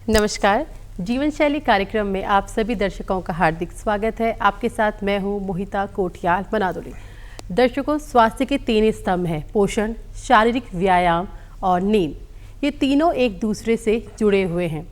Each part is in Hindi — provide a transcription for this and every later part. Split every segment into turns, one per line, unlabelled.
नमस्कार। जीवन शैली कार्यक्रम में आप सभी दर्शकों का हार्दिक स्वागत है। आपके साथ मैं हूं मोहिता कोटियाल बनादुली। दर्शकों, स्वास्थ्य के 3 स्तंभ हैं: पोषण, शारीरिक व्यायाम और नींद। ये तीनों एक दूसरे से जुड़े हुए हैं,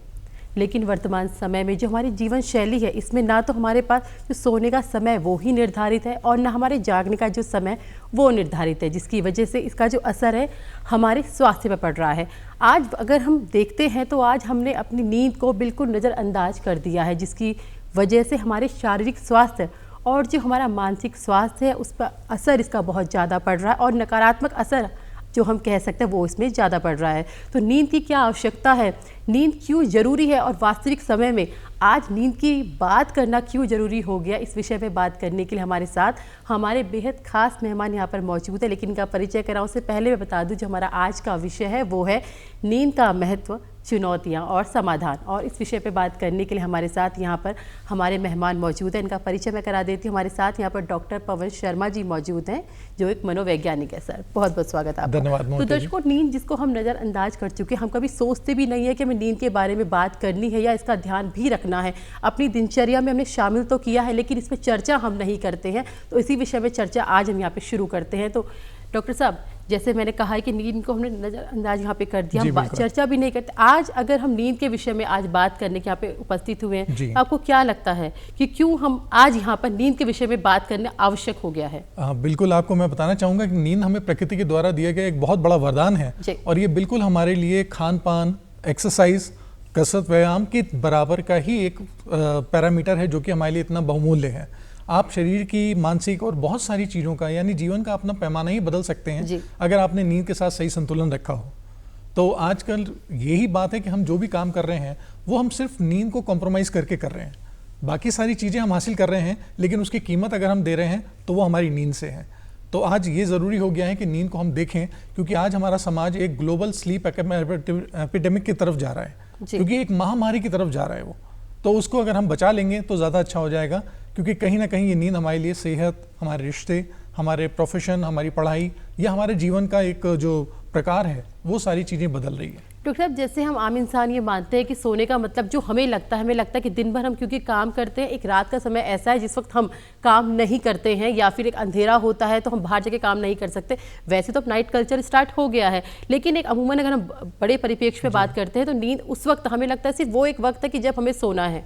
लेकिन वर्तमान समय में जो हमारी जीवन शैली है, इसमें ना तो हमारे पास जो सोने का समय वो ही निर्धारित है और ना हमारे जागने का जो समय वो निर्धारित है, जिसकी वजह से इसका जो असर है हमारे स्वास्थ्य पर पड़ रहा है। आज अगर हम देखते हैं तो आज हमने अपनी नींद को बिल्कुल नज़रअंदाज कर दिया है, जिसकी वजह से हमारे शारीरिक स्वास्थ्य और जो हमारा मानसिक स्वास्थ्य है उस पर असर इसका बहुत ज़्यादा पड़ रहा है और नकारात्मक असर जो हम कह सकते हैं वो इसमें ज़्यादा पड़ रहा है। तो नींद की क्या आवश्यकता है, नींद क्यों ज़रूरी है और वास्तविक समय में आज नींद की बात करना क्यों ज़रूरी हो गया, इस विषय पे बात करने के लिए हमारे साथ हमारे बेहद खास मेहमान यहाँ पर मौजूद है। लेकिन इनका परिचय कराऊँ उससे पहले मैं बता दूँ जो हमारा आज का विषय है वो है नींद का महत्व, चुनौतियाँ और समाधान। और इस विषय पे बात करने के लिए हमारे साथ यहाँ पर हमारे मेहमान मौजूद हैं। इनका परिचय मैं करा देती हूँ। हमारे साथ यहाँ पर डॉक्टर पवन शर्मा जी मौजूद हैं जो एक मनोवैज्ञानिक है। सर, बहुत बहुत स्वागत है आपका।
धन्यवाद।
तो दर्शकों, नींद जिसको हम नज़रअंदाज कर चुके हैं, हम कभी सोचते भी नहीं है कि हमें नींद के बारे में बात करनी है या इसका ध्यान भी रखना है। अपनी दिनचर्या में हमने शामिल तो किया है, लेकिन इस पर चर्चा हम नहीं करते हैं। तो इसी विषय में चर्चा आज हम यहाँ पे शुरू करते हैं। तो डॉक्टर साहब, जैसे मैंने कहा है कि नींद को हमने नज़रअंदाज यहाँ पे कर दिया, हम चर्चा भी नहीं करते। आज अगर हम नींद के विषय में आज बात करने के यहाँ पे उपस्थित हुए हैं, तो आपको क्या लगता है कि क्यों हम आज यहाँ पर नींद के विषय में बात करना आवश्यक हो गया है?
बिल्कुल, आपको मैं बताना चाहूँगा कि नींद हमें प्रकृति के द्वारा दिया गया एक बहुत बड़ा वरदान है और ये बिल्कुल हमारे लिए खान पान, एक्सरसाइज, कसरत, व्यायाम के बराबर का ही एक पैरामीटर है जो कि हमारे लिए इतना बहुमूल्य है। आप शरीर की, मानसिक और बहुत सारी चीज़ों का यानी जीवन का अपना पैमाना ही बदल सकते हैं अगर आपने नींद के साथ सही संतुलन रखा हो। तो आजकल यही बात है कि हम जो भी काम कर रहे हैं वो हम सिर्फ नींद को कॉम्प्रोमाइज़ करके कर रहे हैं। बाकी सारी चीज़ें हम हासिल कर रहे हैं, लेकिन उसकी कीमत अगर हम दे रहे हैं तो वो हमारी नींद से है। तो आज ये ज़रूरी हो गया है कि नींद को हम देखें, क्योंकि आज हमारा समाज एक ग्लोबल स्लीप एपिडेमिक की तरफ जा रहा है, क्योंकि एक महामारी की तरफ जा रहा है वो। तो उसको अगर हम बचा लेंगे तो ज़्यादा अच्छा हो जाएगा, क्योंकि कहीं ना कहीं ये नींद हमारे लिए सेहत, हमारे रिश्ते, हमारे प्रोफेशन, हमारी पढ़ाई या हमारे जीवन का एक जो प्रकार है वो सारी चीज़ें बदल रही है।
डॉक्टर साहब, जैसे हम आम इंसान ये मानते हैं कि सोने का मतलब जो हमें लगता है कि दिन भर हम क्योंकि काम करते हैं, एक रात का समय ऐसा है जिस वक्त हम काम नहीं करते हैं या फिर एक अंधेरा होता है तो हम बाहर जाके काम नहीं कर सकते। वैसे तो अब नाइट कल्चर स्टार्ट हो गया है, लेकिन एक अमूमन अगर हम बड़े परिप्रेक्ष्य में बात करते हैं तो नींद उस वक्त हमें लगता है सिर्फ वो एक वक्त है कि जब हमें सोना है।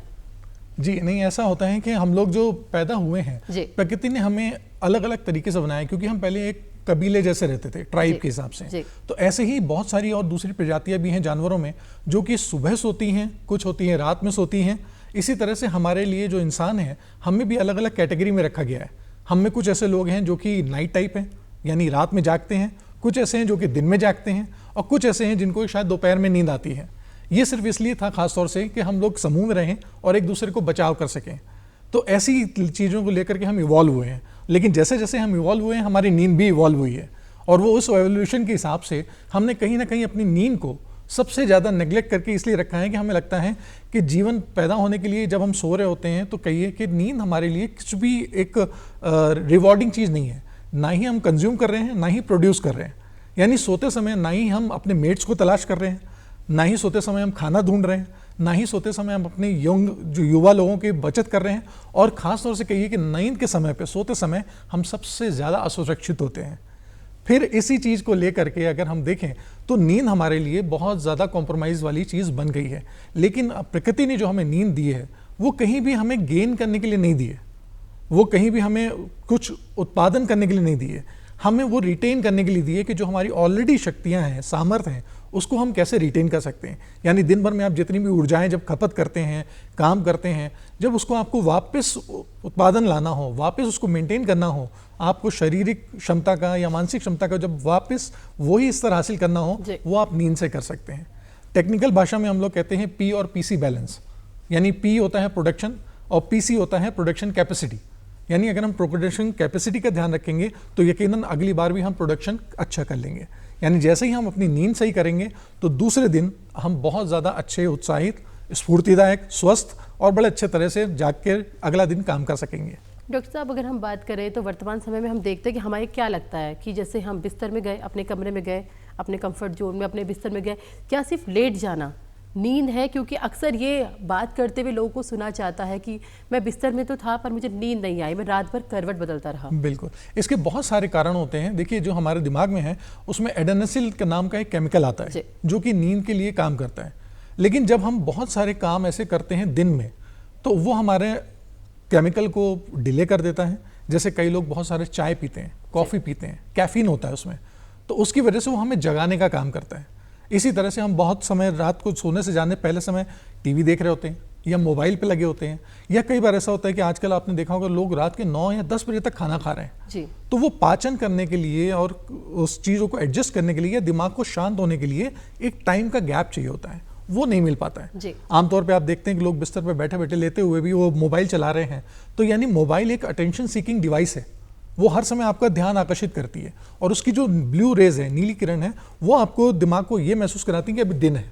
जी नहीं, ऐसा होता है कि हम लोग जो पैदा हुए हैं, प्रकृति ने हमें अलग अलग तरीके से बनाया, क्योंकि हम पहले एक कबीले जैसे रहते थे, ट्राइब के हिसाब से। तो ऐसे ही बहुत सारी और दूसरी प्रजातियां भी हैं जानवरों में जो कि सुबह सोती हैं, कुछ होती हैं रात में सोती हैं। इसी तरह से हमारे लिए जो इंसान है, हमें भी अलग अलग कैटेगरी में रखा गया है। हम में कुछ ऐसे लोग हैं जो कि नाइट टाइप हैं, यानी रात में जागते हैं, कुछ ऐसे हैं जो कि दिन में जागते हैं, और कुछ ऐसे हैं जिनको शायद दोपहर में नींद आती है। ये सिर्फ इसलिए था खासतौर से कि हम लोग समूह में रहें और एक दूसरे को बचाव कर सकें। तो ऐसी चीज़ों को लेकर के हम इवॉल्व हुए हैं, लेकिन जैसे जैसे हम इवॉल्व हुए हैं हमारी नींद भी इवॉल्व हुई है, और वो उस एवोल्यूशन के हिसाब से हमने कहीं ना कहीं अपनी नींद को सबसे ज़्यादा नेग्लेक्ट करके इसलिए रखा है कि हमें लगता है कि जीवन पैदा होने के लिए जब हम सो रहे होते हैं तो कहिए कि नींद हमारे लिए कुछ भी एक रिवॉर्डिंग चीज़ नहीं है। ना ही हम कंज्यूम कर रहे हैं, ना ही प्रोड्यूस कर रहे हैं। यानी सोते समय ना ही हम अपने मेट्स को तलाश कर रहे हैं, ना ही सोते समय हम खाना ढूंढ रहे हैं, ना ही सोते समय हम अपने जो युवा लोगों की बचत कर रहे हैं। और ख़ास तौर से कहिए कि नींद के समय पे, सोते समय हम सबसे ज़्यादा असुरक्षित होते हैं। फिर इसी चीज़ को लेकर के अगर हम देखें तो नींद हमारे लिए बहुत ज़्यादा कॉम्प्रोमाइज़ वाली चीज़ बन गई है। लेकिन प्रकृति ने जो हमें नींद दी है वो कहीं भी हमें गेन करने के लिए नहीं दी है, वो कहीं भी हमें कुछ उत्पादन करने के लिए नहीं दी है। हमें वो रिटेन करने के लिए दी है कि जो हमारी ऑलरेडी शक्तियाँ हैं, सामर्थ्य हैं, उसको हम कैसे रिटेन कर सकते हैं। यानी दिन भर में आप जितनी भी ऊर्जाएं जब खपत करते हैं, काम करते हैं, जब उसको आपको वापस उत्पादन लाना हो, वापस उसको मेंटेन करना हो, आपको शारीरिक क्षमता का या मानसिक क्षमता का जब वापस वही स्तर हासिल करना हो, वो आप नींद से कर सकते हैं। टेक्निकल भाषा में हम लोग कहते हैं पी और पीसी बैलेंस। यानी पी होता है प्रोडक्शन और पीसी होता है प्रोडक्शन कैपेसिटी। यानी अगर हम प्रोडक्शन कैपेसिटी का ध्यान रखेंगे तो यकीनन अगली बार भी हम प्रोडक्शन अच्छा कर लेंगे। यानी जैसे ही हम अपनी नींद सही करेंगे तो दूसरे दिन हम बहुत ज़्यादा अच्छे, उत्साहित, स्फूर्तिदायक, स्वस्थ और बड़े अच्छे तरह से जाग के अगला दिन काम कर सकेंगे।
डॉक्टर साहब, अगर हम बात करें तो वर्तमान समय में हम देखते हैं कि हमारे क्या लगता है कि जैसे हम बिस्तर में गए, अपने कमरे में गए, अपने कंफर्ट जोन में, अपने बिस्तर में गए, क्या सिर्फ लेट जाना नींद है, क्योंकि अक्सर ये बात करते हुए लोगों को सुना जाता है कि मैं बिस्तर में तो था पर मुझे नींद नहीं आई, मैं रात भर करवट बदलता रहा।
बिल्कुल, इसके बहुत सारे कारण होते हैं। देखिए, जो हमारे दिमाग में है उसमें एडेनोसिन का नाम का एक केमिकल आता है जो कि नींद के लिए काम करता है। लेकिन जब हम बहुत सारे काम ऐसे करते हैं दिन में तो वो हमारे केमिकल को डिले कर देता है। जैसे कई लोग बहुत सारे चाय पीते हैं, कॉफ़ी पीते हैं, कैफीन होता है उसमें, तो उसकी वजह से वो हमें जगाने का काम करता है। इसी तरह से हम बहुत समय रात को सोने से जाने पहले समय टीवी देख रहे होते हैं या मोबाइल पे लगे होते हैं, या कई बार ऐसा होता है कि आजकल आपने देखा होगा लोग रात के 9 या 10 बजे तक खाना खा रहे हैं
जी।
तो वो पाचन करने के लिए और उस चीज़ों को एडजस्ट करने के लिए या दिमाग को शांत होने के लिए एक टाइम का गैप चाहिए होता है, वो नहीं मिल पाता है। आमतौर पे आप देखते हैं कि लोग बिस्तर पे बैठे बैठे लेते हुए भी वो मोबाइल चला रहे हैं, तो यानी मोबाइल एक अटेंशन सीकिंग डिवाइस है, वो हर समय आपका ध्यान आकर्षित करती है और उसकी जो ब्लू रेज है, नीली किरण है, वो आपको दिमाग को ये महसूस कराती है कि अभी दिन है,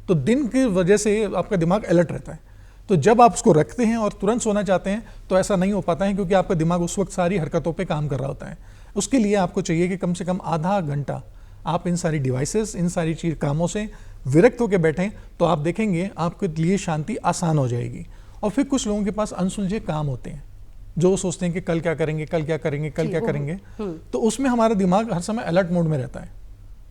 तो दिन की वजह से आपका दिमाग अलर्ट रहता है। तो जब आप उसको रखते हैं और तुरंत सोना चाहते हैं तो ऐसा नहीं हो पाता है, क्योंकि आपका दिमाग उस वक्त सारी हरकतों पे काम कर रहा होता है। उसके लिए आपको चाहिए कि कम से कम आधा घंटा आप इन सारी डिवाइसेस, इन सारी चीज कामों से विरक्त होकर बैठें, तो आप देखेंगे आपके लिए शांति आसान हो जाएगी। और फिर कुछ लोगों के पास अनसुलझे काम होते हैं जो सोचते हैं कि कल क्या करेंगे, कल क्या करेंगे, कल क्या करेंगे, तो उसमें हमारा दिमाग हर समय अलर्ट मोड में रहता है।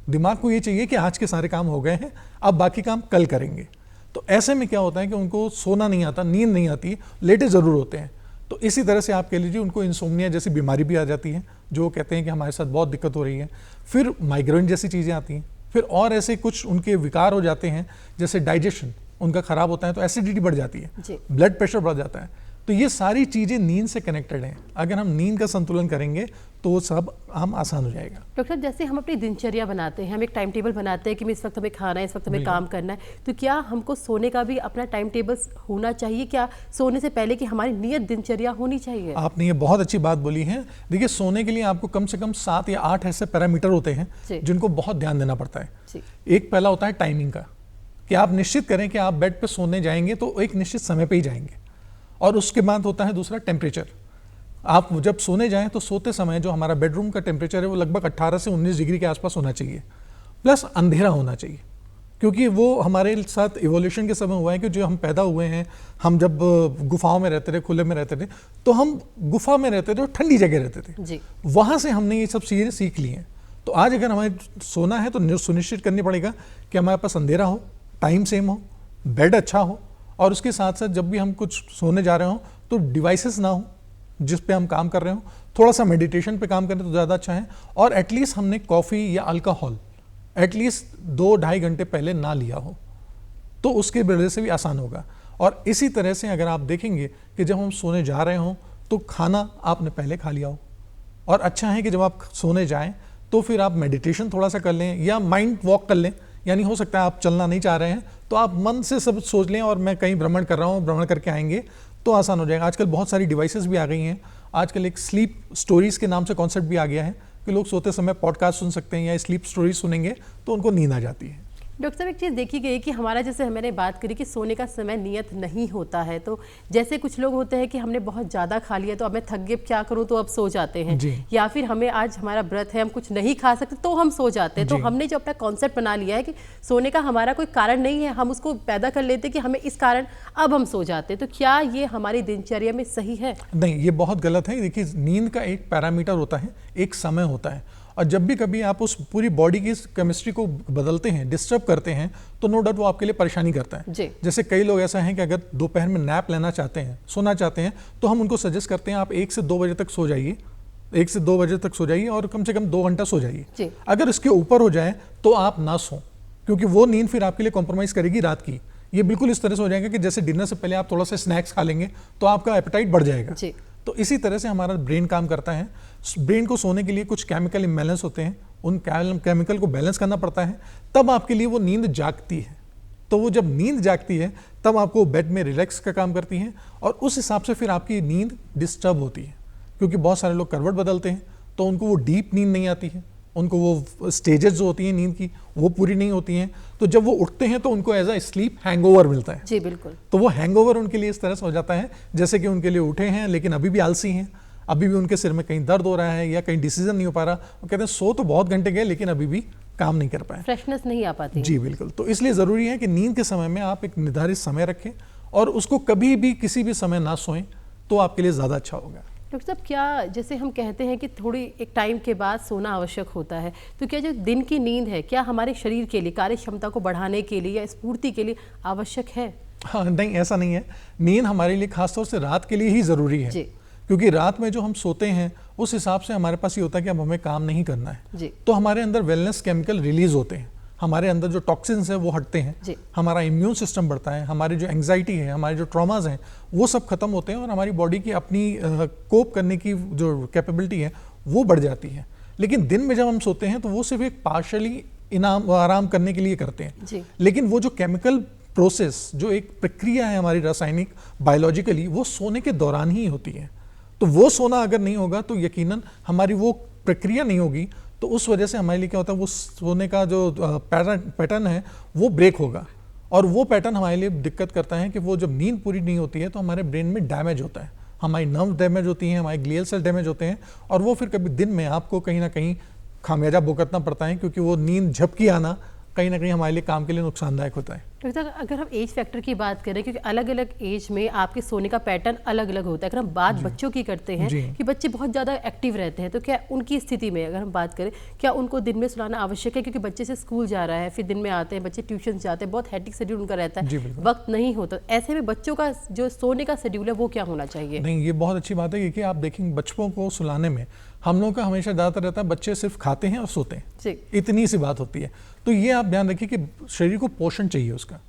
दिमाग को ये चाहिए कि आज के सारे काम हो गए हैं, अब बाकी काम कल करेंगे। तो ऐसे में क्या होता है कि उनको सोना नहीं आता, नींद नहीं आती, लेटे ज़रूर होते हैं। तो इसी तरह से आप कह लीजिए उनको इंसोम्निया जैसी बीमारी भी आ जाती है, जो कहते हैं कि हमारे साथ बहुत दिक्कत हो रही है। फिर माइग्रेन जैसी चीज़ें आती हैं, फिर और ऐसे कुछ उनके विकार हो जाते हैं, जैसे डाइजेशन उनका खराब होता है तो एसिडिटी बढ़ जाती है, ब्लड प्रेशर बढ़ जाता है। तो ये सारी चीज़ें नींद से कनेक्टेड हैं। अगर हम नींद का संतुलन करेंगे तो वो सब हम आसान हो जाएगा।
डॉक्टर, जैसे हम अपनी दिनचर्या बनाते हैं, हम एक टाइम टेबल बनाते हैं कि इस वक्त हमें खाना है, इस वक्त हमें काम करना है, तो क्या हमको सोने का भी अपना टाइम टेबल होना चाहिए? क्या सोने से पहले की हमारी नियत दिनचर्या होनी चाहिए?
आपने ये बहुत अच्छी बात बोली है। देखिए, सोने के लिए आपको कम से कम 7 या 8 ऐसे पैरामीटर होते हैं जिनको बहुत ध्यान देना पड़ता है। एक पहला होता है टाइमिंग का, कि आप निश्चित करें कि आप बेड पर सोने जाएंगे तो एक निश्चित समय पर ही जाएंगे। और उसके बाद होता है दूसरा टेम्परेचर। आप जब सोने जाएं तो सोते समय जो हमारा बेडरूम का टेम्परेचर है वो लगभग 18 से 19 डिग्री के आसपास होना चाहिए, प्लस अंधेरा होना चाहिए, क्योंकि वो हमारे साथ इवोल्यूशन के समय हुआ है कि जो हम पैदा हुए हैं, हम जब गुफाओं में रहते थे, खुले में रहते थे, तो हम गुफा में रहते थे और ठंडी जगह रहते थे, वहाँ से हमने ये सब चीज़ें सीख ली हैं। तो आज अगर हमें सोना है तो सुनिश्चित करनी पड़ेगा कि हमारे पास अंधेरा हो, टाइम सेम हो, बेड अच्छा हो, और उसके साथ साथ जब भी हम कुछ सोने जा रहे हो तो डिवाइसेस ना हो जिस पे हम काम कर रहे हो, थोड़ा सा मेडिटेशन पे काम करें तो ज़्यादा अच्छा है। और एटलीस्ट हमने कॉफ़ी या अल्कोहल एटलीस्ट 2-2.5 घंटे पहले ना लिया हो, तो उसके वजह से भी आसान होगा। और इसी तरह से अगर आप देखेंगे कि जब हम सोने जा रहे हों तो खाना आपने पहले खा लिया हो, और अच्छा है कि जब आप सोने जाएं तो फिर आप मेडिटेशन थोड़ा सा कर लें या माइंड वॉक कर लें। यानी हो सकता है आप चलना नहीं चाह रहे हैं तो आप मन से सब सोच लें और मैं कहीं भ्रमण कर रहा हूँ, भ्रमण करके आएंगे तो आसान हो जाएगा। आजकल बहुत सारी डिवाइसेस भी आ गई हैं। आजकल एक स्लीप स्टोरीज के नाम से कॉन्सेप्ट भी आ गया है कि लोग सोते समय पॉडकास्ट सुन सकते हैं या स्लीप स्टोरीज सुनेंगे तो उनको नींद आ जाती है।
डॉक्टर साहब, एक चीज़ देखी गई कि हमारा, जैसे मैंने बात करी कि सोने का समय नियत नहीं होता है, तो जैसे कुछ लोग होते हैं कि हमने बहुत ज़्यादा खा लिया तो अब मैं थक गए, क्या करूं, तो अब सो जाते हैं, या फिर हमें आज हमारा व्रत है, हम कुछ नहीं खा सकते तो हम सो जाते हैं। तो हमने जो अपना कॉन्सेप्ट बना लिया है कि सोने का हमारा कोई कारण नहीं है, हम उसको पैदा कर लेते कि हमें इस कारण अब हम सो जाते हैं, तो क्या ये हमारी दिनचर्या में सही है?
नहीं, ये बहुत गलत है। देखिए, नींद का एक पैरामीटर होता है, एक समय होता है, और जब भी कभी आप उस पूरी बॉडी की केमिस्ट्री को बदलते हैं, डिस्टर्ब करते हैं, तो नो डाउट वो आपके लिए परेशानी करता है। जैसे कई लोग ऐसा हैं कि अगर दोपहर में नैप लेना चाहते हैं, सोना चाहते हैं, तो हम उनको सजेस्ट करते हैं आप 1 से 2 बजे तक सो जाइए, 1 से 2 बजे तक सो जाइए और कम से कम 2 घंटा सो जाइए। अगर इसके ऊपर हो जाए तो आप ना सो, क्योंकि वो नींद फिर आपके लिए कॉम्प्रोमाइज़ करेगी रात की। ये बिल्कुल इस तरह से हो जाएगा कि जैसे डिनर से पहले आप थोड़ा सा स्नैक्स खा लेंगे तो आपका एपेटाइट बढ़ जाएगा। तो इसी तरह से हमारा ब्रेन काम करता है। ब्रेन को सोने के लिए कुछ केमिकल इम्बैलेंस होते हैं, उन केमिकल को बैलेंस करना पड़ता है, तब आपके लिए वो नींद जागती है। तो वो जब नींद जागती है तब आपको बेड में रिलैक्स का काम करती है, और उस हिसाब से फिर आपकी नींद डिस्टर्ब होती है। क्योंकि बहुत सारे लोग करवट बदलते हैं तो उनको वो डीप नींद नहीं आती है, उनको वो स्टेजेस जो होती हैं नींद की वो पूरी नहीं होती हैं, तो जब वो उठते हैं तो उनको एज अ स्लीप हैंगओवर मिलता है।
जी बिल्कुल।
तो वो हैंगओवर उनके लिए इस तरह से हो जाता है जैसे कि उनके लिए उठे हैं लेकिन अभी भी आलसी हैं, अभी भी उनके सिर में कहीं दर्द हो रहा है या कहीं डिसीजन नहीं हो पा रहा। वो कहते हैं सो तो बहुत घंटे गए लेकिन अभी भी काम नहीं कर पाए,
फ्रेशनेस नहीं आ पाती।
जी बिल्कुल। तो इसलिए ज़रूरी है कि नींद के समय में आप एक निर्धारित समय रखें और उसको कभी भी किसी भी समय ना सोएं, तो आपके लिए ज़्यादा अच्छा होगा।
डॉक्टर साहब, क्या जैसे हम कहते हैं कि थोड़ी एक टाइम के बाद सोना आवश्यक होता है, तो क्या जो दिन की नींद है क्या हमारे शरीर के लिए, कार्य क्षमता को बढ़ाने के लिए या स्फूर्ति के लिए आवश्यक है?
हाँ, नहीं ऐसा नहीं है। नींद हमारे लिए खासतौर से रात के लिए ही ज़रूरी है, क्योंकि रात में जो हम सोते हैं उस हिसाब से हमारे पास ये होता है कि अब हमें काम नहीं करना है, तो हमारे अंदर वेलनेस केमिकल रिलीज होते हैं, हमारे अंदर जो टॉक्सिन्स है वो हटते हैं, हमारा इम्यून सिस्टम बढ़ता है, हमारी जो एंग्जाइटी है, हमारे जो ट्रॉमाज हैं वो सब खत्म होते हैं और हमारी बॉडी की अपनी कोप करने की जो कैपेबिलिटी है वो बढ़ जाती है। लेकिन दिन में जब हम सोते हैं तो वो सिर्फ एक पार्शली आराम करने के लिए करते हैं, लेकिन वो जो केमिकल प्रोसेस, जो एक प्रक्रिया है हमारी रासायनिक बायोलॉजिकली, वो सोने के दौरान ही होती है। तो वो सोना अगर नहीं होगा तो यकीनन हमारी वो प्रक्रिया नहीं होगी, तो उस वजह से हमारे लिए क्या होता है, वो सोने का जो पैटर्न है वो ब्रेक होगा और वो पैटर्न हमारे लिए दिक्कत करता है कि वो जब नींद पूरी नहीं होती है तो हमारे ब्रेन में डैमेज होता है, हमारी नर्व डैमेज होती हैं, हमारे ग्लियल सेल डैमेज होते हैं और वो फिर कभी दिन में आपको कहीं ना कहीं खामियाजा भुगतना पड़ता है, क्योंकि वो नींद झपकी आना कहीं ना कहीं हमारे लिए काम के लिए नुकसानदायक होता है।
डॉक्टर, अगर हम एज फैक्टर की बात करें, क्योंकि अलग अलग एज में आपके सोने का पैटर्न अलग अलग होता है, अगर हम बात बच्चों की करते हैं कि बच्चे बहुत ज़्यादा एक्टिव रहते हैं, तो क्या उनकी स्थिति में अगर हम बात करें, क्या उनको दिन में सुलाना आवश्यक है? क्योंकि बच्चे से स्कूल जा रहा है, फिर दिन में आते हैं, बच्चे ट्यूशन जाते हैं, बहुत हेक्टिक शेड्यूल उनका रहता है, वक्त नहीं होता, ऐसे में बच्चों का जो सोने का शेड्यूल है वो क्या होना चाहिए?
नहीं, ये बहुत अच्छी बात है, क्योंकि आप देखेंगे बच्चों को सुलाने में हम लोग का हमेशा ज़्यादातर रहता है बच्चे सिर्फ खाते हैं और सोते हैं, इतनी सी बात होती है। तो ये आप ध्यान रखिए कि शरीर को पोषण चाहिए उसका,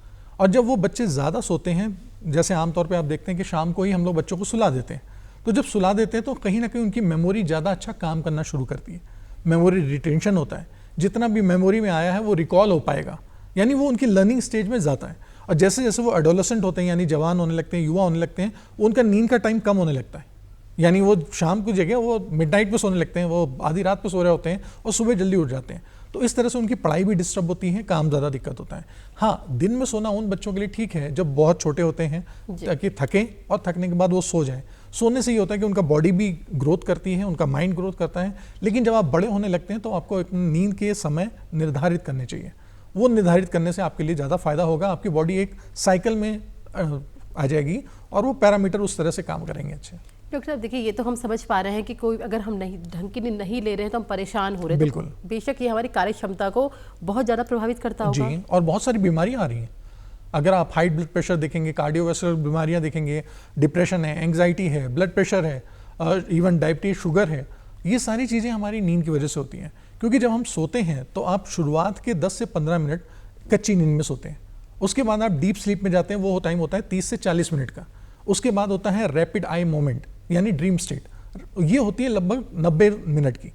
और जब वो बच्चे ज़्यादा सोते हैं, जैसे आमतौर पे आप देखते हैं कि शाम को ही हम लोग बच्चों को सुला देते हैं, तो जब सुला देते हैं तो कहीं ना कहीं उनकी मेमोरी ज़्यादा अच्छा काम करना शुरू करती है, मेमोरी रिटेंशन होता है, जितना भी मेमोरी में आया है वो रिकॉल हो पाएगा, यानी वो उनकी लर्निंग स्टेज में जाता है। और जैसे जैसे वो एडोलेसेंट होते हैं, यानी जवान होने लगते हैं, युवा होने लगते हैं, उनका नींद का टाइम कम होने लगता है, यानी वो शाम की जगह वो मिडनाइट पे सोने लगते हैं, वो आधी रात पे सो रहे होते हैं और सुबह जल्दी उठ जाते हैं। तो इस तरह से उनकी पढ़ाई भी डिस्टर्ब होती है, काम ज़्यादा दिक्कत होता है। हाँ, दिन में सोना उन बच्चों के लिए ठीक है जब बहुत छोटे होते हैं, ताकि थकें और थकने के बाद वो सो जाएं। सोने से ये होता है कि उनका बॉडी भी ग्रोथ करती है, उनका माइंड ग्रोथ करता है। लेकिन जब आप बड़े होने लगते हैं तो आपको नींद के समय निर्धारित करने चाहिए, वो निर्धारित करने से आपके लिए ज़्यादा फायदा होगा, आपकी बॉडी एक साइकिल में आ जाएगी और वो पैरामीटर उस तरह से काम करेंगे अच्छे।
डॉक्टर साहब, देखिए ये तो हम समझ पा रहे हैं कि कोई अगर हम नहीं ढंग की नींद नहीं ले रहे हैं तो हम परेशान हो रहे हैं,
बिल्कुल।
तो बेशक ये हमारी कार्य क्षमता को बहुत ज़्यादा प्रभावित करता होगा।
जी, और बहुत सारी बीमारियां आ रही हैं। अगर आप हाई ब्लड प्रेशर देखेंगे, कार्डियोवैस्कुलर बीमारियां देखेंगे, डिप्रेशन है, एंग्जाइटी है, ब्लड प्रेशर है, इवन डायबिटीज, शुगर है, ये सारी चीज़ें हमारी नींद की वजह से होती हैं। क्योंकि जब हम सोते हैं तो आप शुरुआत के 10 से 15 मिनट कच्ची नींद में सोते हैं, उसके बाद आप डीप स्लीप में जाते हैं, वो टाइम होता है 30 से 40 मिनट का। उसके बाद होता है रैपिड आई मोमेंट, यानी ड्रीम स्टेट, ये होती है लगभग 90 मिनट की।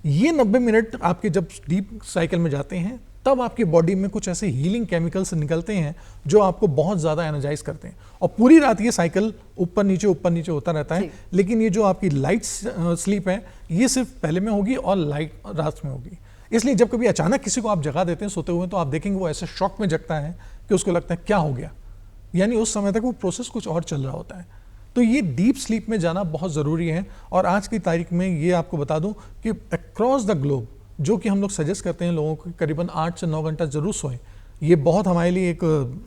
ये 90 मिनट आपके जब डीप साइकिल में जाते हैं तब आपकी बॉडी में कुछ ऐसे हीलिंग केमिकल्स निकलते हैं जो आपको बहुत ज़्यादा एनर्जाइज करते हैं, और पूरी रात ये साइकिल ऊपर नीचे होता रहता है। लेकिन ये जो आपकी लाइट स्लीप है ये सिर्फ पहले में होगी और लाइट रात में होगी। इसलिए जब कभी अचानक किसी को आप जगा देते हैं सोते हुए, तो आप देखेंगे वो ऐसे शॉक में जगता है कि उसको लगता है क्या हो गया, यानी उस समय तक वो प्रोसेस कुछ और चल रहा होता है। तो ये डीप स्लीप में जाना बहुत ज़रूरी है। और आज की तारीख में ये आपको बता दूं कि अक्रॉस द ग्लोब जो कि हम लोग सजेस्ट करते हैं लोगों को करीबन 8 से 9 घंटा जरूर सोएं। ये बहुत हमारे लिए एक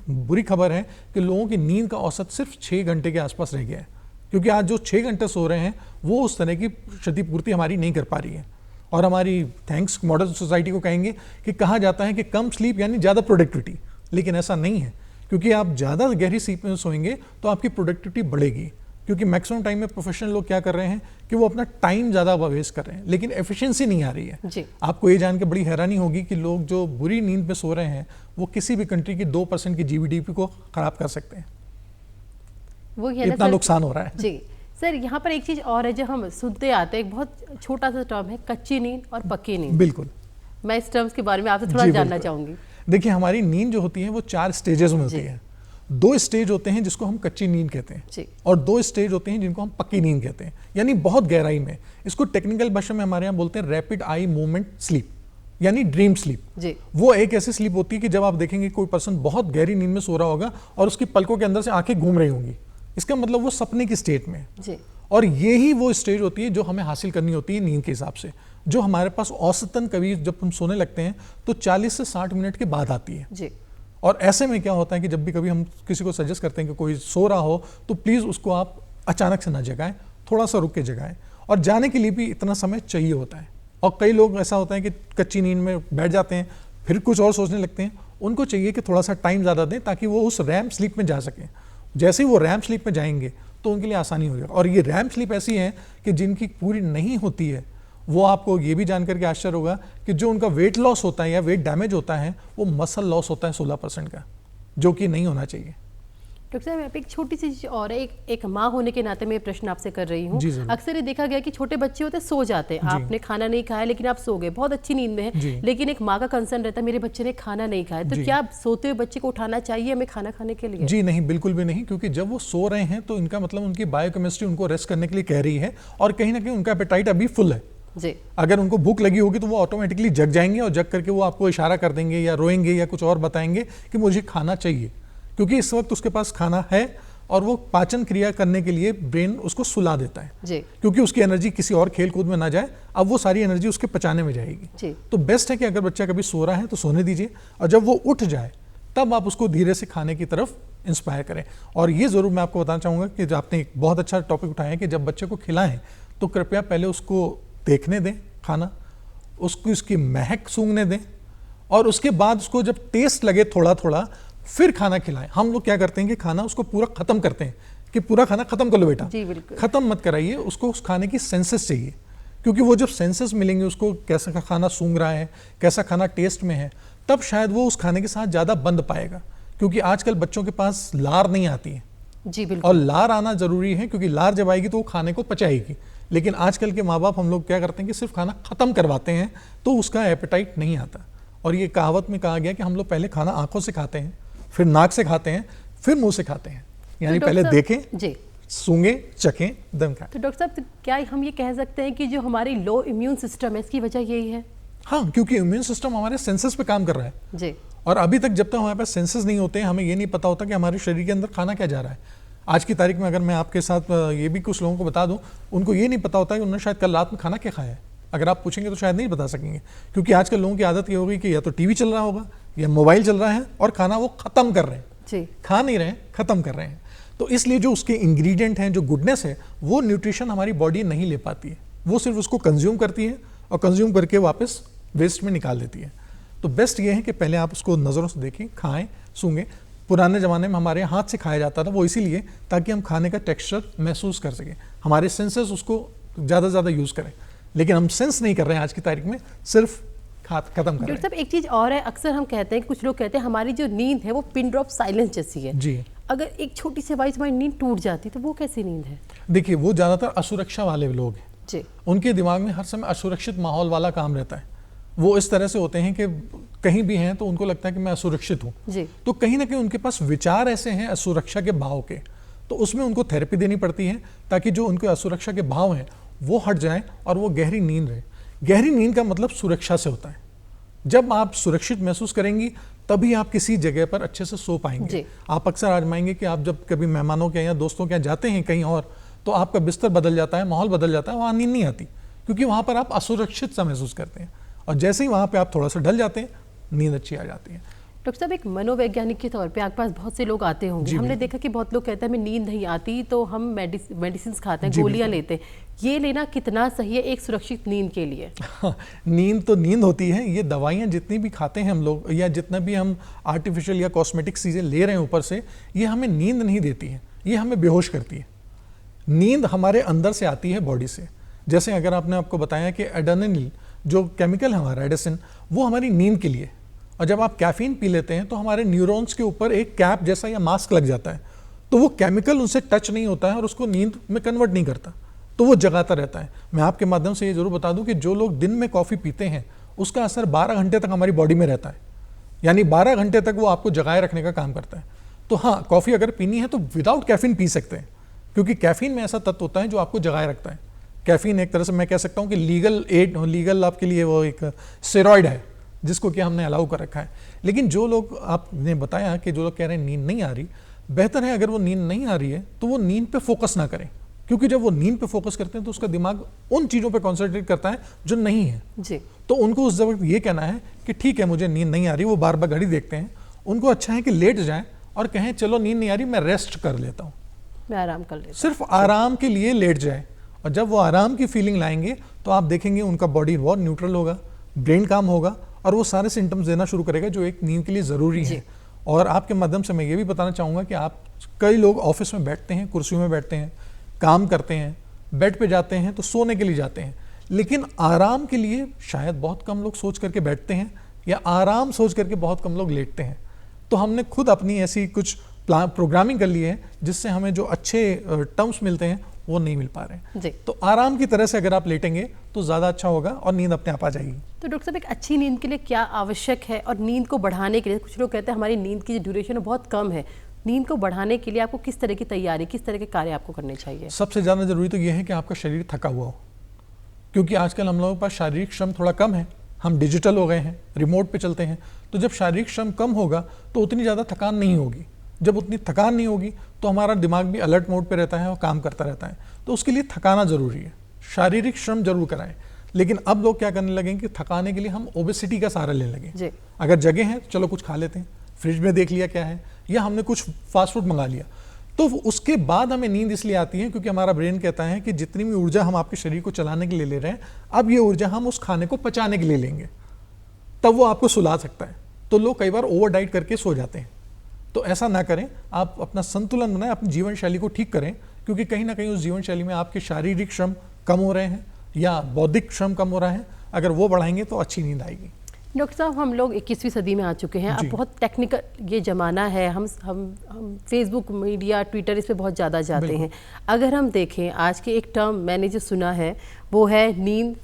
बुरी खबर है कि लोगों की नींद का औसत सिर्फ 6 घंटे के आसपास रह गया है, क्योंकि आज जो 6 घंटे सो रहे हैं वो उस तरह की क्षतिपूर्ति हमारी नहीं कर पा रही है। और हमारी थैंक्स मॉडर्न सोसाइटी को कहेंगे कि कहा जाता है कि कम स्लीप यानी ज़्यादा प्रोडक्टिविटी, लेकिन ऐसा नहीं है, क्योंकि आप ज़्यादा गहरी स्लीप में सोएंगे तो आपकी प्रोडक्टिविटी बढ़ेगी। क्योंकि मैक्सिमम टाइम में प्रोफेशनल लोग क्या कर रहे हैं कि वो अपना टाइम ज़्यादा वेस्ट कर रहे हैं, लेकिन एफिशिएंसी नहीं आ रही है जी। आपको ये जान के बड़ी हैरानी होगी कि लोग जो बुरी नींद पे सो रहे हैं वो किसी भी कंट्री की 2% की जीडीपी को खराब कर सकते हैं,
वो
इतना नुकसान हो रहा है
जी। सर, यहाँ पर एक चीज़ और है जो हम सुनते आते हैं, एक बहुत छोटा सा टर्म है कच्ची नींद और पक्की नींद।
बिल्कुल,
मैं इस टर्म्स के बारे में आपसे थोड़ा जानना चाहूँगी।
देखिए, हमारी नींद जो होती है वो 4 स्टेजेस में होती है। 2 स्टेज होते हैं जिसको हम कच्ची नींद कहते हैं, और 2 स्टेज होते हैं जिनको हम पक्की नींद कहते हैं, यानी बहुत गहराई में। इसको टेक्निकल भाषा में हमारे यहाँ बोलते हैं रैपिड आई मूवमेंट स्लीप, यानी ड्रीम स्लीप। वो एक ऐसी स्लीप होती है कि जब आप देखेंगे कोई पर्सन बहुत गहरी नींद में सो रहा होगा और उसकी पलकों के अंदर से आंखें घूम रही होंगी, इसका मतलब वो सपने की स्टेट में है। और यही वो स्टेज होती है जो हमें हासिल करनी होती है नींद के हिसाब से। जो हमारे पास औसतन कभी जब हम सोने लगते हैं तो 40 से 60 मिनट के बाद आती है
जी।
और ऐसे में क्या होता है कि जब भी कभी हम किसी को सजेस्ट करते हैं कि कोई सो रहा हो तो प्लीज़ उसको आप अचानक से ना जगाएं, थोड़ा सा रुक के जगाएं। और जाने के लिए भी इतना समय चाहिए होता है। और कई लोग ऐसा होता है कि कच्ची नींद में बैठ जाते हैं, फिर कुछ और सोचने लगते हैं। उनको चाहिए कि थोड़ा सा टाइम ज़्यादा दें ताकि वो उस रैम स्लीप में जा सकें। जैसे ही वो रैम स्लीप में जाएंगे तो उनके लिए आसानी हो जाएगा। और ये रैम स्लीप ऐसी है कि जिनकी पूरी नहीं होती है, वो आपको ये भी जानकर के आश्चर्य होगा कि जो उनका वेट लॉस होता है या वेट डैमेज होता है वो मसल लॉस होता है 16% का, जो कि नहीं होना चाहिए।
डॉक्टर साहब, यहाँ पे एक छोटी सी चीज़ और है। एक माँ होने के नाते मैं प्रश्न आपसे कर रही हूँ। अक्सर ये देखा गया कि छोटे बच्चे होते सो जाते हैं, आपने खाना नहीं खाया लेकिन आप सो गए, बहुत अच्छी नींद में है, लेकिन एक माँ का कंसर्न रहता है मेरे बच्चे ने खाना नहीं खाया, तो क्या सोते हुए बच्चे को उठाना चाहिए हमें खाना खाने के लिए?
जी नहीं, बिल्कुल भी नहीं, क्योंकि जब वो सो रहे हैं तो इनका मतलब उनकी बायोकेमिस्ट्री उनको रेस्ट करने के लिए कह रही है और कहीं ना कहीं उनका एपेटाइट अभी फुल है जी। अगर उनको भूख लगी होगी तो वो ऑटोमेटिकली जग जाएंगे और जग करके वो आपको इशारा कर देंगे या रोएंगे या कुछ और बताएंगे कि मुझे खाना चाहिए, क्योंकि इस वक्त उसके पास खाना है और वो पाचन क्रिया करने के लिए ब्रेन उसको सुला देता है जी। क्योंकि उसकी एनर्जी किसी और खेल कूद में ना जाए, अब वो सारी एनर्जी उसके पचाने में जाएगी जी। तो बेस्ट है कि अगर बच्चा कभी सो रहा है तो सोने दीजिए और जब वो उठ जाए तब आप उसको धीरे से खाने की तरफ इंस्पायर करें। और ये जरूर मैं आपको बताना चाहूँगा कि आपने एक बहुत अच्छा टॉपिक उठाया है कि जब बच्चे को खिलाएं तो कृपया पहले उसको देखने दें खाना, उसको उसकी महक सूंघने दें और उसके बाद उसको जब टेस्ट लगे थोड़ा थोड़ा फिर खाना खिलाएं। हम लोग क्या करते हैं कि खाना उसको पूरा खत्म करते हैं कि पूरा खाना खत्म कर लो बेटा, खत्म मत कराइए, उसको उस खाने की सेंसेस चाहिए, क्योंकि वो जब सेंसेस मिलेंगे उसको कैसा खाना सूंघ रहा है, कैसा खाना टेस्ट में है, तब शायद वो उस खाने के साथ ज़्यादा बंध पाएगा। क्योंकि आजकल बच्चों के पास लार नहीं आती है जी, बिल्कुल। और लार आना जरूरी है क्योंकि लार जब आएगी तो वो खाने को पचाएगी। लेकिन आजकल के माँ बाप हम लोग क्या करते हैं कि सिर्फ खाना खत्म करवाते हैं तो उसका एपेटाइट नहीं आता। और ये कहावत में कहा गया कि हम लोग पहले खाना आंखों से खाते हैं, फिर नाक से खाते हैं, फिर मुंह से खाते हैं, यानी पहले देखें जी, सूंघे, चखें, दम खाएं।
तो डॉक्टर साहब, तो क्या हम ये कह सकते हैं कि जो हमारी लो इम्यून सिस्टम है इसकी वजह यही है?
हाँ, क्योंकि इम्यून सिस्टम हमारे सेंसेस पे काम कर रहा है जी। और अभी तक जब तक हमारे पास सेंसेस नहीं होते हैं हमें ये नहीं पता होता कि हमारे शरीर के अंदर खाना क्या जा रहा है। आज की तारीख में अगर मैं आपके साथ ये भी कुछ लोगों को बता दूं, उनको ये नहीं पता होता कि उन्होंने शायद कल रात में खाना क्या खाया है। अगर आप पूछेंगे तो शायद नहीं बता सकेंगे, क्योंकि आजकल लोगों की आदत ये होगी कि या तो टीवी चल रहा होगा या मोबाइल चल रहा है और खाना वो खत्म कर रहे हैं जी। खा नहीं रहे हैं, खत्म कर रहे हैं। तो इसलिए जो उसके इंग्रेडिएंट हैं, जो गुडनेस है, वो न्यूट्रिशन हमारी बॉडी नहीं ले पाती है, वो सिर्फ उसको कंज्यूम करती है और कंज्यूम करके वापस वेस्ट में निकाल देती है। तो बेस्ट ये है कि पहले आप उसको नज़रों से देखें, खाएं, सूंघें। पुराने ज़माने में हमारे हाथ से खाया जाता था, वो इसीलिए ताकि हम खाने का टेक्सचर महसूस कर सकें, हमारे सेंसेस उसको ज़्यादा से ज़्यादा यूज़ करें। लेकिन हम सेंस नहीं कर रहे हैं आज की तारीख में, सिर्फ खत्म कर रहे हैं।
डॉक्टर साहब, एक चीज़ और है, अक्सर हम कहते हैं, कुछ लोग कहते हैं हमारी जो नींद है वो पिन ड्रॉप साइलेंस जैसी है जी। अगर एक छोटी सी आवाज़ हमारी नींद टूट जाती तो वो कैसी नींद है?
देखिए, वो ज़्यादातर असुरक्षा वाले लोग हैं जी। उनके दिमाग में हर समय असुरक्षित माहौल वाला काम रहता है। वो इस तरह से होते हैं कि कहीं भी हैं तो उनको लगता है कि मैं असुरक्षित हूँ, तो कहीं ना कहीं उनके पास विचार ऐसे हैं असुरक्षा के भाव के, तो उसमें उनको थेरेपी देनी पड़ती है ताकि जो उनके असुरक्षा के भाव हैं वो हट जाएं और वो गहरी नींद रहे। गहरी नींद का मतलब सुरक्षा से होता है। जब आप सुरक्षित महसूस करेंगी तभी आप किसी जगह पर अच्छे से सो पाएंगे। आप अक्सर आजमाएंगे कि आप जब कभी मेहमानों के या दोस्तों के यहाँ जाते हैं कहीं और, तो आपका बिस्तर बदल जाता है, माहौल बदल जाता है, वहाँ नींद नहीं आती, क्योंकि वहाँ पर आप असुरक्षित सा महसूस करते हैं। और जैसे ही वहाँ पे आप थोड़ा सा ढल जाते हैं, नींद अच्छी आ जाती है।
डॉक्टर साहब, एक मनोवैज्ञानिक के तौर पे आपके पास बहुत से लोग आते होंगे, हमने देखा कि बहुत लोग कहते हैं हमें नींद नहीं आती तो हम मेडिसिन खाते हैं, गोलियां लेते हैं। ये लेना कितना सही है एक सुरक्षित नींद के लिए?
नींद तो नींद होती है। ये दवाइयाँ जितनी भी खाते हैं हम लोग, या जितना भी हम आर्टिफिशियल या कॉस्मेटिक चीज़ें ले रहे हैं ऊपर से, ये हमें नींद नहीं देती है, ये हमें बेहोश करती है। नींद हमारे अंदर से आती है, बॉडी से। जैसे अगर आपको बताया कि एड्रेनलिन जो केमिकल है हमारा एडिसन, वो हमारी नींद के लिए, और जब आप कैफीन पी लेते हैं तो हमारे न्यूरॉन्स के ऊपर एक कैप जैसा या मास्क लग जाता है, तो वो केमिकल उनसे टच नहीं होता है और उसको नींद में कन्वर्ट नहीं करता, तो वो जगाता रहता है। मैं आपके माध्यम से ये जरूर बता दूं कि जो लोग दिन में कॉफ़ी पीते हैं उसका असर 12 घंटे तक हमारी बॉडी में रहता है, यानी 12 घंटे तक वो आपको जगाए रखने का काम करता है। तो हाँ, कॉफ़ी अगर पीनी है तो विदाउट कैफीन पी सकते हैं, क्योंकि कैफीन में ऐसा तत्व होता है जो आपको जगाए रखता है। कैफीन एक तरह से मैं कह सकता हूँ कि लीगल आपके लिए वो एक स्टेरॉइड है जिसको कि हमने अलाउ कर रखा है। लेकिन जो लोग आपने बताया कि जो लोग कह रहे हैं नींद नहीं आ रही, बेहतर है अगर वो नींद नहीं आ रही है तो वो नींद पे फोकस ना करें, क्योंकि जब वो नींद पे फोकस करते हैं तो उसका दिमाग उन चीज़ों पे कॉन्सेंट्रेट करता है जो नहीं है
जी।
तो उनको उस वक्त ये कहना है कि ठीक है मुझे नींद नहीं आ रही, वो बार बार घड़ी देखते हैं, उनको अच्छा है कि लेट जाएं और कहें चलो नींद नहीं आ रही, मैं रेस्ट कर लेता हूँ,
मैं आराम कर लेता हूँ,
सिर्फ आराम के लिए लेट जाए। और जब वो आराम की फीलिंग लाएंगे तो आप देखेंगे उनका बॉडी बहुत न्यूट्रल होगा, ब्रेन काम होगा और वो सारे सिम्टम्स देना शुरू करेगा जो एक नींद के लिए ज़रूरी है। और आपके माध्यम से मैं ये भी बताना चाहूँगा कि आप कई लोग ऑफिस में बैठते हैं, कुर्सियों में बैठते हैं, काम करते हैं, बेड पे जाते हैं तो सोने के लिए जाते हैं, लेकिन आराम के लिए शायद बहुत कम लोग सोच करके बैठते हैं या आराम सोच करके बहुत कम लोग लेटते हैं। तो हमने खुद अपनी ऐसी कुछ प्रोग्रामिंग कर ली है जिससे हमें जो अच्छे टर्म्स मिलते हैं वो नहीं मिल पा रहे हैं। तो आराम की तरह से अगर आप लेटेंगे तो ज़्यादा अच्छा होगा और नींद अपने आप आ जाएगी।
तो डॉक्टर साहब, एक अच्छी नींद के लिए क्या आवश्यक है और नींद को बढ़ाने के लिए, कुछ लोग कहते हैं हमारी नींद की जो ड्यूरेशन है बहुत कम है, नींद को बढ़ाने के लिए आपको किस तरह की तैयारी, किस तरह के कार्य आपको करने चाहिए?
सबसे ज़्यादा जरूरी तो ये है कि आपका शरीर थका हुआ हो, क्योंकि आजकल हम लोगों के पास शारीरिक श्रम थोड़ा कम है, हम डिजिटल हो गए हैं, रिमोट पे चलते हैं, तो जब शारीरिक श्रम कम होगा तो उतनी ज़्यादा थकान नहीं होगी। जब उतनी थकान नहीं होगी तो हमारा दिमाग भी अलर्ट मोड पे रहता है और काम करता रहता है, तो उसके लिए थकाना ज़रूरी है, शारीरिक श्रम जरूर कराएं। लेकिन अब लोग क्या करने लगे कि थकाने के लिए हम ओबेसिटी का सहारा लेने लगे। अगर जगह है चलो कुछ खा लेते हैं, फ्रिज में देख लिया क्या है, या हमने कुछ फास्ट फूड मंगा लिया, तो उसके बाद हमें नींद इसलिए आती है क्योंकि हमारा ब्रेन कहता है कि जितनी भी ऊर्जा हम आपके शरीर को चलाने के लिए ले रहे हैं, अब ये ऊर्जा हम उस खाने को पचाने के लिए लेंगे, तब वो आपको सुला सकता है। तो लोग कई बार ओवर डाइट करके सो जाते हैं, तो ऐसा ना करें, आप अपना संतुलन बनाएं, अपनी जीवन शैली को ठीक करें, क्योंकि कहीं ना कहीं उस जीवन शैली में आपके शारीरिक श्रम कम हो रहे हैं या बौद्धिक श्रम कम हो रहा है, अगर वो बढ़ाएंगे तो अच्छी नींद आएगी।
डॉक्टर साहब, हम लोग 21वीं सदी में आ चुके हैं, अब बहुत टेक्निकल ये ज़माना है, हम फेसबुक, मीडिया, ट्विटर इस पे बहुत ज़्यादा जाते हैं। अगर हम देखें आज के एक टर्म मैंने जो सुना है वो है नींद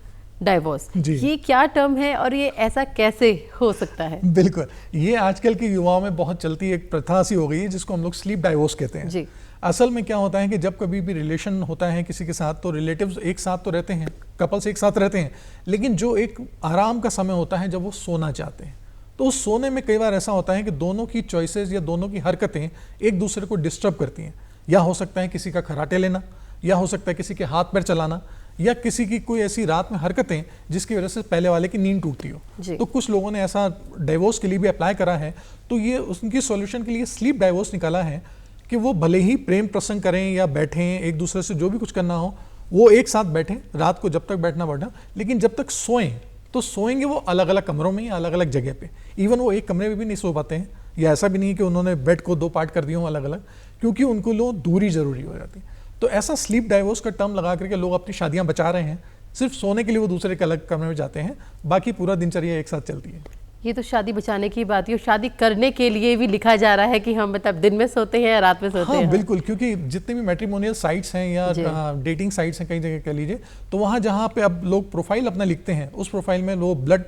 डाइवोर्स, ये क्या टर्म है और ये ऐसा कैसे हो सकता है?
बिल्कुल, ये आजकल के युवाओं में बहुत चलती एक प्रथा सी हो गई है जिसको हम लोग स्लीप डाइवोर्स कहते हैं। जी। असल में क्या होता है कि जब कभी भी रिलेशन होता है किसी के साथ तो रिलेटिव्स एक साथ तो रहते हैं, कपल्स एक साथ रहते हैं, लेकिन जो एक आराम का समय होता है जब वो सोना चाहते हैं, तो उस सोने में कई बार ऐसा होता है कि दोनों की चॉइसेस या दोनों की हरकतें एक दूसरे को डिस्टर्ब करती हैं। या हो सकता है किसी का खर्राटे लेना, या हो सकता है किसी के हाथ पैर चलाना, या किसी की कोई ऐसी रात में हरकतें जिसकी वजह से पहले वाले की नींद टूटती हो। तो कुछ लोगों ने ऐसा डाइवोर्स के लिए भी अप्लाई करा है, तो ये उनकी सॉल्यूशन के लिए स्लीप डाइवोर्स निकाला है कि वो भले ही प्रेम प्रसंग करें या बैठें, एक दूसरे से जो भी कुछ करना हो वो एक साथ बैठें, रात को जब तक बैठना बैठना, लेकिन जब तक सोएं तो सोएंगे वो अलग अलग कमरों में या अलग अलग जगह पे। इवन वो एक कमरे में भी नहीं सो पाते हैं, या ऐसा भी नहीं कि उन्होंने बेड को 2 पार्ट कर दिए हों अलग अलग, क्योंकि उनको लो दूरी जरूरी हो जाती है। तो ऐसा स्लीप डाइवोर्स का टर्म लगा करके लोग अपनी शादियां बचा रहे हैं, सिर्फ सोने के लिए वो दूसरे के अलग कमरे में जाते हैं, बाकी पूरा दिनचर्या एक साथ चलती है।
ये तो शादी बचाने की बात है, शादी करने के लिए भी लिखा जा रहा है कि हम मतलब दिन में सोते हैं या रात में सोते हैं।
बिल्कुल, क्योंकि जितने भी मैट्रिमोनियल साइट्स हैं या डेटिंग साइट्स हैं कई जगह कह लीजिए, तो वहाँ जहाँ पे अब लोग प्रोफाइल अपना लिखते हैं, उस प्रोफाइल में लोग ब्लड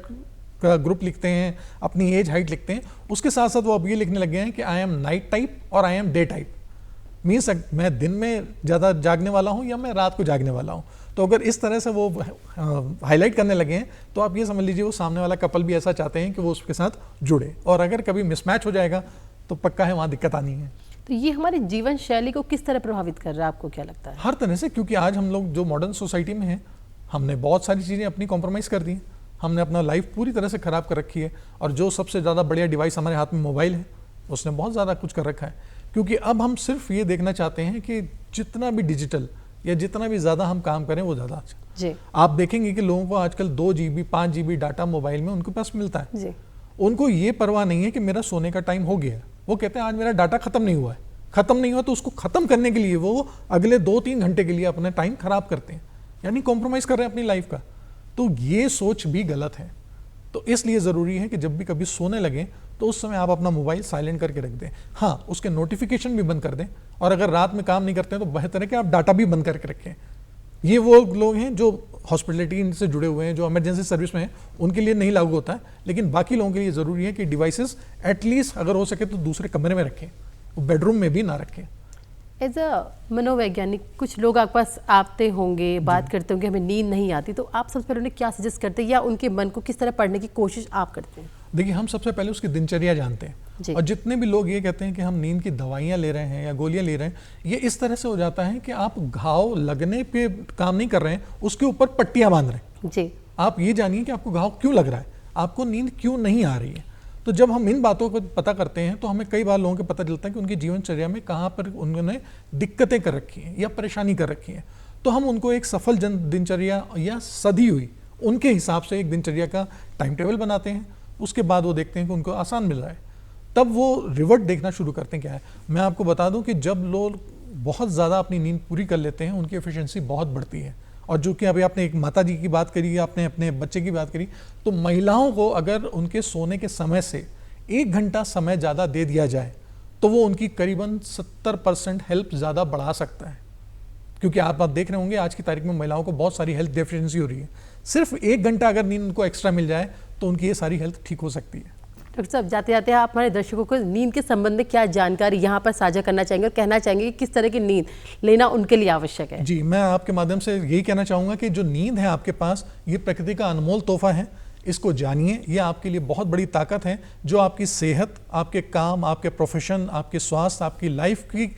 का ग्रुप लिखते हैं, अपनी एज हाइट लिखते हैं, उसके साथ साथ वो अब ये लिखने लगे हैं कि आई एम नाइट टाइप और I am day type, means मैं दिन में ज़्यादा जागने वाला हूँ या मैं रात को जागने वाला हूँ। तो अगर इस तरह से वो हाईलाइट करने लगे हैं तो आप ये समझ लीजिए वो सामने वाला कपल भी ऐसा चाहते हैं कि वो उसके साथ जुड़े, और अगर कभी मिसमैच हो जाएगा तो पक्का है वहाँ दिक्कत आनी है।
तो ये हमारी जीवन शैली को किस तरह प्रभावित कर रहा है, आपको क्या लगता है?
हर तरह से, क्योंकि आज हम लोग जो मॉडर्न सोसाइटी में हैं, हमने बहुत सारी चीज़ें अपनी कॉम्प्रोमाइज़ कर दी, हमने अपना लाइफ पूरी तरह से ख़राब कर रखी है, और जो सबसे ज़्यादा बढ़िया डिवाइस हमारे हाथ में मोबाइल है उसने बहुत ज़्यादा कुछ कर रखा है। क्योंकि अब हम सिर्फ ये देखना चाहते हैं कि जितना भी डिजिटल या जितना भी ज़्यादा हम काम करें वो ज़्यादा अच्छा। जी। आप देखेंगे कि लोगों को आजकल 2 GB 5 GB डाटा मोबाइल में उनके पास मिलता है। जी। उनको ये परवाह नहीं है कि मेरा सोने का टाइम हो गया, वो कहते हैं आज मेरा डाटा खत्म नहीं हुआ है, खत्म नहीं हुआ, तो उसको खत्म करने के लिए वो अगले 2-3 घंटे के लिए अपना टाइम खराब करते हैं, यानी कॉम्प्रोमाइज़ कर रहे हैं अपनी लाइफ का। तो ये सोच भी गलत है। तो इसलिए ज़रूरी है कि जब भी कभी सोने लगें तो उस समय आप अपना मोबाइल साइलेंट करके रख दें, हाँ उसके नोटिफिकेशन भी बंद कर दें, और अगर रात में काम नहीं करते हैं तो बेहतर है कि आप डाटा भी बंद करके रखें। ये वो लोग हैं जो हॉस्पिटलिटी से जुड़े हुए हैं, जो इमरजेंसी सर्विस में हैं, उनके लिए नहीं लागू होता है, लेकिन बाकी लोगों के लिए ज़रूरी है कि डिवाइसेस एटलीस्ट अगर हो सके तो दूसरे कमरे में रखें, बेडरूम में भी ना रखें।
एज अ मनोवैज्ञानिक कुछ लोग आपके पास आते होंगे, बात करते होंगे हमें नींद नहीं आती, तो आप सबसे पहले उन्हें क्या सजेस्ट करते हैं या उनके मन को किस तरह पढ़ने की कोशिश आप करते हैं?
देखिए, हम सबसे पहले उसकी दिनचर्या जानते हैं, और जितने भी लोग ये कहते हैं कि हम नींद की दवाइयाँ ले रहे हैं या गोलियाँ ले रहे हैं, ये इस तरह से हो जाता है कि आप घाव लगने पे काम नहीं कर रहे हैं, उसके ऊपर पट्टियाँ बांध रहे हैं जी। आप ये जानिए कि आपको घाव क्यों लग रहा है, आपको नींद क्यों नहीं आ रही है। तो जब हम इन बातों को पता करते हैं तो हमें कई बार लोगों को पता चलता है कि उनकी जीवनचर्या में कहाँ पर उन्होंने दिक्कतें कर रखी हैं या परेशानी कर रखी है। तो हम उनको एक सफल दिनचर्या या सधी हुई उनके हिसाब से एक दिनचर्या का टाइम टेबल बनाते हैं। उसके बाद वो देखते हैं कि उनको आसान मिल रहा है, तब वो रिवर्ट देखना शुरू करते हैं क्या है। मैं आपको बता दूं कि जब लोग बहुत ज़्यादा अपनी नींद पूरी कर लेते हैं, उनकी एफिशिएंसी बहुत बढ़ती है। और जो कि अभी आपने एक माता जी की बात करी, आपने अपने बच्चे की बात करी, तो महिलाओं को अगर उनके सोने के समय से 1 घंटा समय ज़्यादा दे दिया जाए तो वो उनकी करीबन 70% हेल्प ज़्यादा बढ़ा सकता है। क्योंकि आप देख रहे होंगे आज की तारीख में महिलाओं को बहुत सारी हेल्थ डेफिशिएंसी हो रही है। सिर्फ 1 घंटा अगर नींद उनको एक्स्ट्रा मिल जाए तो उनकी ये सारी हेल्थ ठीक हो सकती है।
डॉक्टर साहब, जाते जाते आप हमारे दर्शकों को नींद के संबंध में क्या जानकारी यहाँ पर साझा करना चाहेंगे और कहना चाहेंगे कि किस तरह की नींद लेना उनके लिए आवश्यक है?
जी, मैं आपके माध्यम से यही कहना चाहूँगा कि जो नींद है आपके पास, ये प्रकृति का अनमोल तोहफा है। इसको जानिए, ये आपके लिए बहुत बड़ी ताकत है जो आपकी सेहत, आपके काम, आपके प्रोफेशन, आपके स्वास्थ्य, आपकी लाइफ की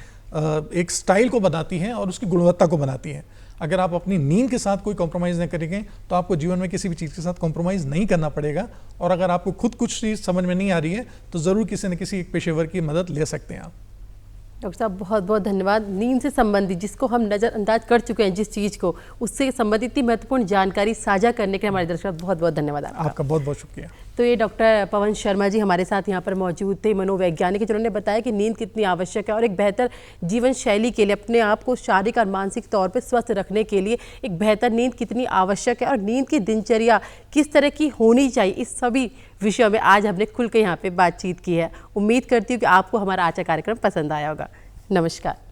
एक स्टाइल को बनाती है और उसकी गुणवत्ता को बनाती है। अगर आप अपनी नींद के साथ कोई कॉम्प्रोमाइज़ नहीं करेंगे तो आपको जीवन में किसी भी चीज़ के साथ कॉम्प्रोमाइज़ नहीं करना पड़ेगा। और अगर आपको खुद कुछ चीज़ समझ में नहीं आ रही है तो ज़रूर किसी न किसी एक पेशेवर की मदद ले सकते हैं आप।
डॉक्टर साहब, बहुत बहुत धन्यवाद। नींद से संबंधित जिसको हम नज़रअंदाज कर चुके हैं, जिस चीज़ को, उससे संबंधित इतनी महत्वपूर्ण जानकारी साझा करने के लिए हमारे दर्शक बहुत बहुत धन्यवाद
आपका बहुत बहुत शुक्रिया।
तो ये डॉक्टर पवन शर्मा जी हमारे साथ यहाँ पर मौजूद थे, मनोवैज्ञानिक, जिन्होंने बताया कि नींद कितनी आवश्यक है और एक बेहतर जीवन शैली के लिए, अपने आप को शारीरिक और मानसिक तौर पर स्वस्थ रखने के लिए एक बेहतर नींद कितनी आवश्यक है और नींद की दिनचर्या किस तरह की होनी चाहिए, इस सभी विषयों में आज हमने खुल के यहाँ पे बातचीत की है। उम्मीद करती हूँ कि आपको हमारा आज का कार्यक्रम पसंद आया होगा। नमस्कार।